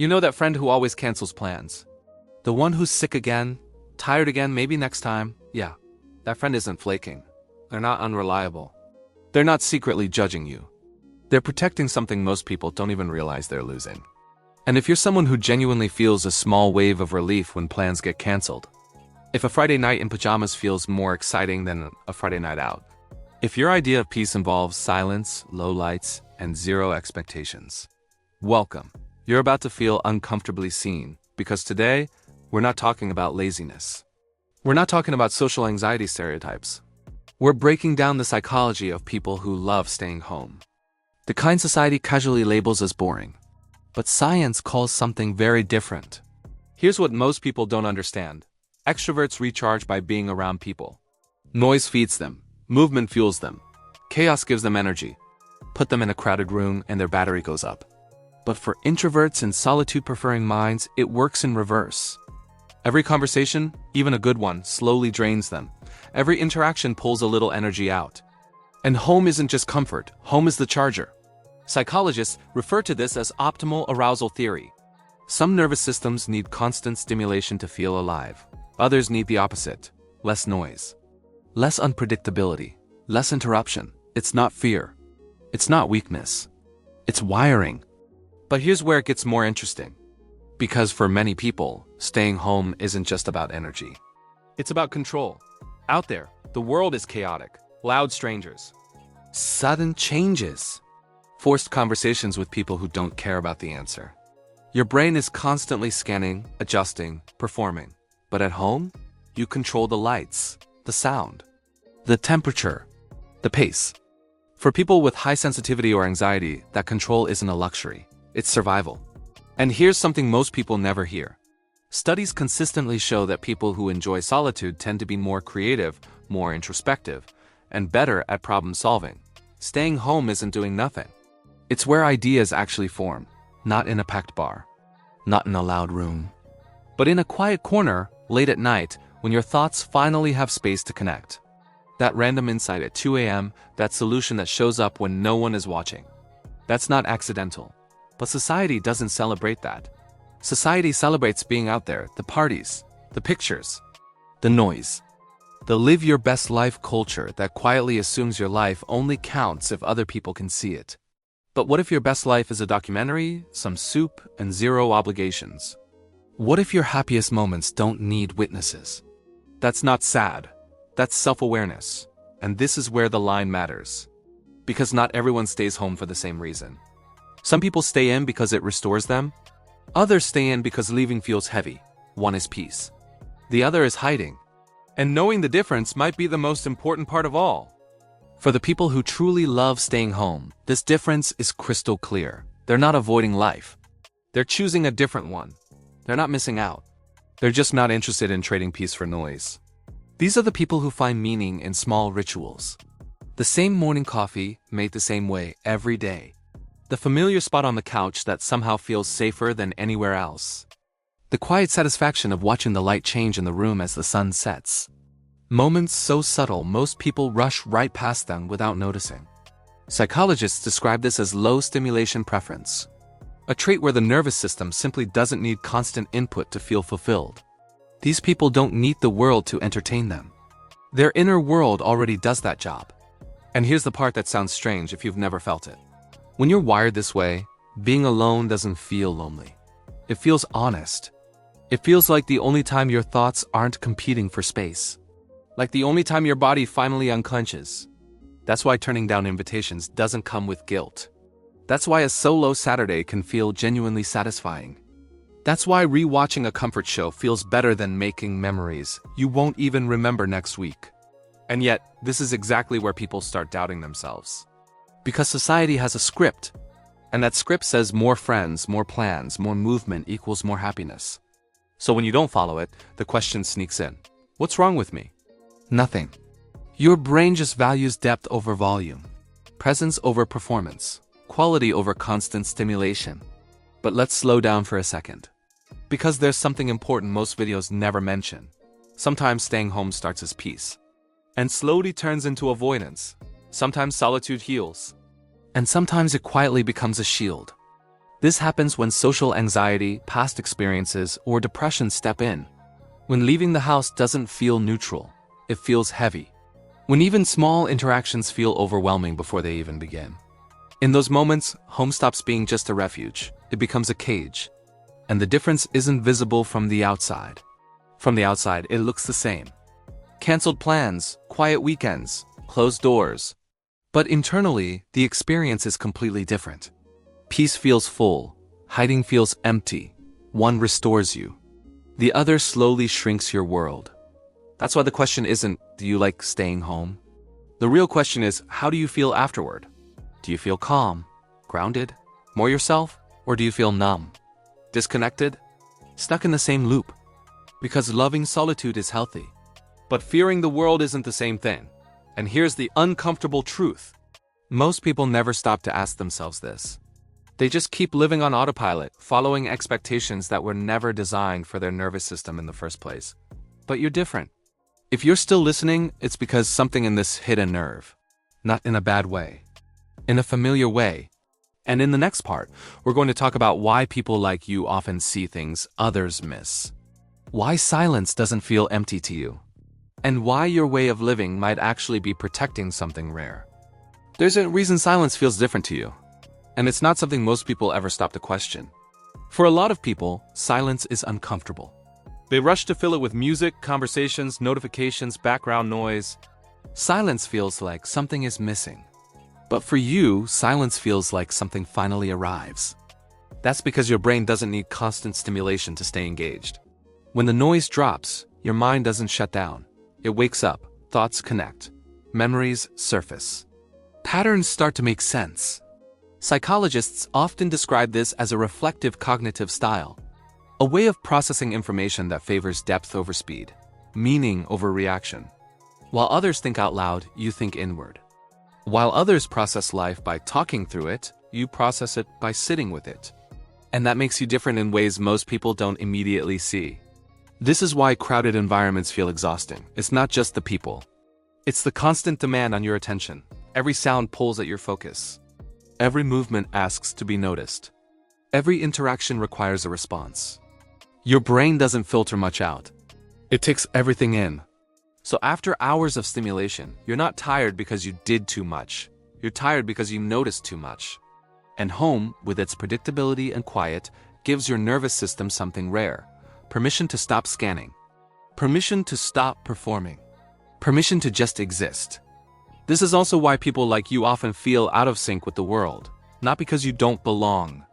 You know that friend who always cancels plans? The one who's sick again, tired again, maybe next time? Yeah, that friend isn't flaking. They're not unreliable. They're not secretly judging you. They're protecting something most people don't even realize they're losing. And if you're someone who genuinely feels a small wave of relief when plans get canceled, if a Friday night in pajamas feels more exciting than a Friday night out, if your idea of peace involves silence, low lights, and zero expectations, welcome. You're about to feel uncomfortably seen, because today, we're not talking about laziness. We're not talking about social anxiety stereotypes. We're breaking down the psychology of people who love staying home. The kind society casually labels as boring. But science calls something very different. Here's what most people don't understand. Extroverts recharge by being around people. Noise feeds them. Movement fuels them. Chaos gives them energy. Put them in a crowded room and their battery goes up. But for introverts and solitude-preferring minds, it works in reverse. Every conversation, even a good one, slowly drains them. Every interaction pulls a little energy out. And home isn't just comfort, home is the charger. Psychologists refer to this as optimal arousal theory. Some nervous systems need constant stimulation to feel alive. Others need the opposite, less noise. Less unpredictability, less interruption. It's not fear. It's not weakness. It's wiring. But here's where it gets more interesting. Because for many people, staying home isn't just about energy. It's about control. Out there, the world is chaotic, loud strangers, sudden changes, forced conversations with people who don't care about the answer. Your brain is constantly scanning, adjusting, performing. But at home, you control the lights, the sound, the temperature, the pace. For people with high sensitivity or anxiety, that control isn't a luxury. It's survival. And here's something most people never hear. Studies consistently show that people who enjoy solitude tend to be more creative, more introspective, and better at problem solving. Staying home isn't doing nothing. It's where ideas actually form, not in a packed bar, not in a loud room, but in a quiet corner late at night when your thoughts finally have space to connect. That random insight at 2 a.m., that solution that shows up when no one is watching. That's not accidental. But society doesn't celebrate that. Society celebrates being out there, the parties, the pictures, the noise. The live your best life culture that quietly assumes your life only counts if other people can see it. But what if your best life is a documentary, some soup, and zero obligations? What if your happiest moments don't need witnesses? That's not sad. That's self-awareness. And this is where the line matters. Because not everyone stays home for the same reason. Some people stay in because it restores them. Others stay in because leaving feels heavy. One is peace. The other is hiding. And knowing the difference might be the most important part of all. For the people who truly love staying home, this difference is crystal clear. They're not avoiding life. They're choosing a different one. They're not missing out. They're just not interested in trading peace for noise. These are the people who find meaning in small rituals. The same morning coffee made the same way every day. The familiar spot on the couch that somehow feels safer than anywhere else. The quiet satisfaction of watching the light change in the room as the sun sets. Moments so subtle most people rush right past them without noticing. Psychologists describe this as low stimulation preference, a trait where the nervous system simply doesn't need constant input to feel fulfilled. These people don't need the world to entertain them. Their inner world already does that job. And here's the part that sounds strange if you've never felt it. When you're wired this way, being alone doesn't feel lonely. It feels honest. It feels like the only time your thoughts aren't competing for space. Like the only time your body finally unclenches. That's why turning down invitations doesn't come with guilt. That's why a solo Saturday can feel genuinely satisfying. That's why rewatching a comfort show feels better than making memories you won't even remember next week. And yet, this is exactly where people start doubting themselves. Because society has a script, and that script says more friends, more plans, more movement equals more happiness. So when you don't follow it, the question sneaks in. What's wrong with me? Nothing. Your brain just values depth over volume, presence over performance, quality over constant stimulation. But let's slow down for a second. Because there's something important most videos never mention. Sometimes staying home starts as peace, and slowly turns into avoidance. Sometimes solitude heals, and sometimes it quietly becomes a shield. This happens when social anxiety, past experiences, or depression step in. When leaving the house doesn't feel neutral, it feels heavy. When even small interactions feel overwhelming before they even begin. In those moments, home stops being just a refuge. It becomes a cage. And the difference isn't visible from the outside. From the outside, it looks the same. Cancelled plans, quiet weekends, closed doors. But internally, the experience is completely different. Peace feels full, hiding feels empty. One restores you. The other slowly shrinks your world. That's why the question isn't, do you like staying home? The real question is, how do you feel afterward? Do you feel calm, grounded, more yourself, or do you feel numb, disconnected, stuck in the same loop? Because loving solitude is healthy. But fearing the world isn't the same thing. And here's the uncomfortable truth. Most people never stop to ask themselves this. They just keep living on autopilot, following expectations that were never designed for their nervous system in the first place. But you're different. If you're still listening, it's because something in this hit a nerve. Not in a bad way. In a familiar way. And in the next part, we're going to talk about why people like you often see things others miss. Why silence doesn't feel empty to you. And why your way of living might actually be protecting something rare. There's a reason silence feels different to you. And it's not something most people ever stop to question. For a lot of people, silence is uncomfortable. They rush to fill it with music, conversations, notifications, background noise. Silence feels like something is missing. But for you, silence feels like something finally arrives. That's because your brain doesn't need constant stimulation to stay engaged. When the noise drops, your mind doesn't shut down. It wakes up, thoughts connect, memories surface. Patterns start to make sense. Psychologists often describe this as a reflective cognitive style, a way of processing information that favors depth over speed, meaning over reaction. While others think out loud, you think inward. While others process life by talking through it, you process it by sitting with it. And that makes you different in ways most people don't immediately see. This is why crowded environments feel exhausting. It's not just the people. It's the constant demand on your attention. Every sound pulls at your focus. Every movement asks to be noticed. Every interaction requires a response. Your brain doesn't filter much out. It takes everything in. So after hours of stimulation, you're not tired because you did too much. You're tired because you noticed too much. And home, with its predictability and quiet, gives your nervous system something rare. Permission to stop scanning. Permission to stop performing. Permission to just exist. This is also why people like you often feel out of sync with the world. Not because you don't belong,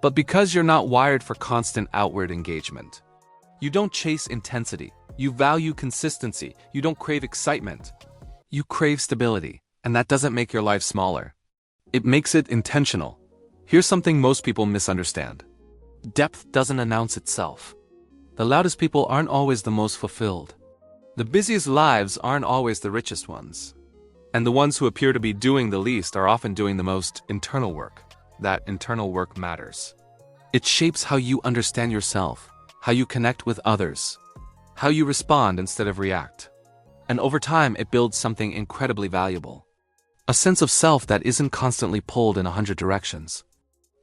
but because you're not wired for constant outward engagement. You don't chase intensity. You value consistency. You don't crave excitement. You crave stability, and that doesn't make your life smaller. It makes it intentional. Here's something most people misunderstand. Depth doesn't announce itself. The loudest people aren't always the most fulfilled. The busiest lives aren't always the richest ones. And the ones who appear to be doing the least are often doing the most internal work. That internal work matters. It shapes how you understand yourself, how you connect with others, how you respond instead of react. And over time, it builds something incredibly valuable. A sense of self that isn't constantly pulled in 100 directions.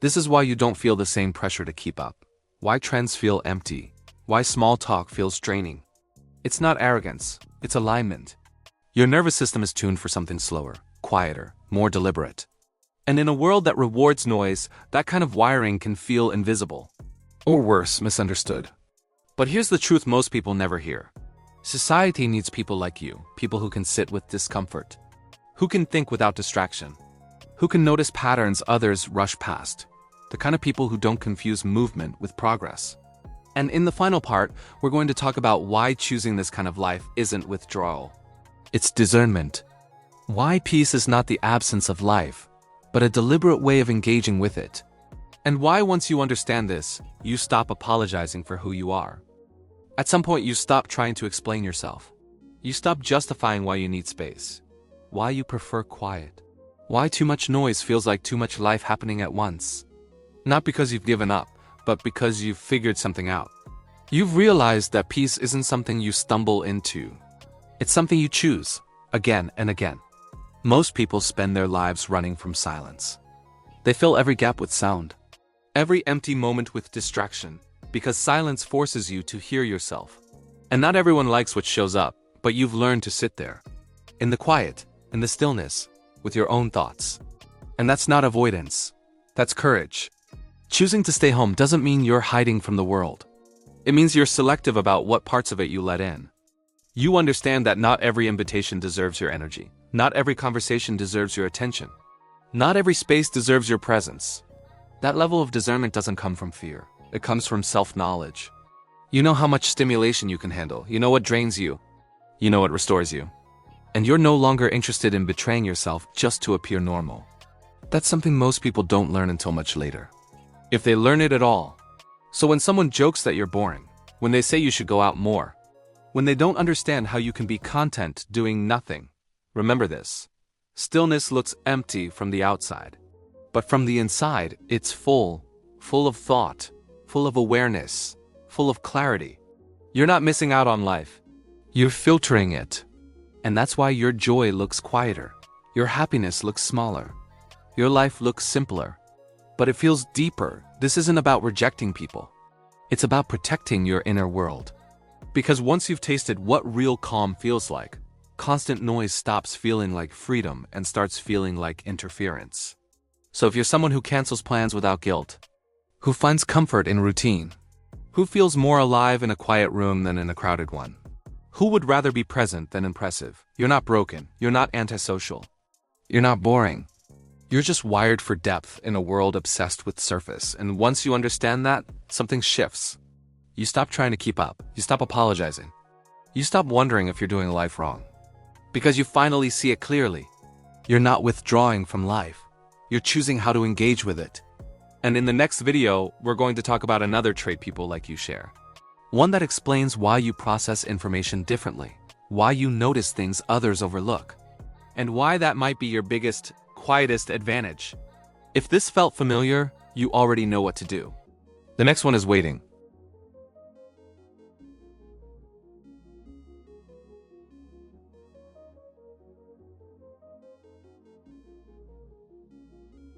This is why you don't feel the same pressure to keep up. Why trends feel empty. Why small talk feels draining. It's not arrogance, it's alignment. Your nervous system is tuned for something slower, quieter, more deliberate. And in a world that rewards noise, that kind of wiring can feel invisible. Or worse, misunderstood. But here's the truth most people never hear. Society needs people like you, people who can sit with discomfort, who can think without distraction, who can notice patterns others rush past, the kind of people who don't confuse movement with progress. And in the final part, we're going to talk about why choosing this kind of life isn't withdrawal. It's discernment. Why peace is not the absence of life, but a deliberate way of engaging with it. And why once you understand this, you stop apologizing for who you are. At some point, you stop trying to explain yourself. You stop justifying why you need space, why you prefer quiet, why too much noise feels like too much life happening at once. Not because you've given up, but because you've figured something out. You've realized that peace isn't something you stumble into. It's something you choose, again and again. Most people spend their lives running from silence. They fill every gap with sound. every empty moment with distraction, because silence forces you to hear yourself. And not everyone likes what shows up, but you've learned to sit there. In the quiet, in the stillness, with your own thoughts. And that's not avoidance. That's courage. Choosing to stay home doesn't mean you're hiding from the world. It means you're selective about what parts of it you let in. You understand that not every invitation deserves your energy. Not every conversation deserves your attention. Not every space deserves your presence. That level of discernment doesn't come from fear. It comes from self-knowledge. You know how much stimulation you can handle. You know what drains you. You know what restores you. And you're no longer interested in betraying yourself just to appear normal. That's something most people don't learn until much later. If they learn it at all. So when someone jokes that you're boring, when they say you should go out more, when they don't understand how you can be content doing nothing, remember this. Stillness looks empty from the outside. But from the inside, it's full of thought, full of awareness, full of clarity. You're not missing out on life. You're filtering it. And that's why your joy looks quieter. Your happiness looks smaller. Your life looks simpler. But it feels deeper. This isn't about rejecting people. It's about protecting your inner world. Because once you've tasted what real calm feels like, constant noise stops feeling like freedom and starts feeling like interference. So if you're someone who cancels plans without guilt, who finds comfort in routine, who feels more alive in a quiet room than in a crowded one, who would rather be present than impressive, you're not broken, you're not antisocial, you're not boring. You're just wired for depth in a world obsessed with surface, and once you understand that, something shifts. You stop trying to keep up. You stop apologizing. You stop wondering if you're doing life wrong. Because you finally see it clearly. You're not withdrawing from life. You're choosing how to engage with it. And in the next video, we're going to talk about another trait people like you share. One that explains why you process information differently, why you notice things others overlook, and why that might be your biggest, quietest advantage. If this felt familiar, you already know what to do. The next one is waiting.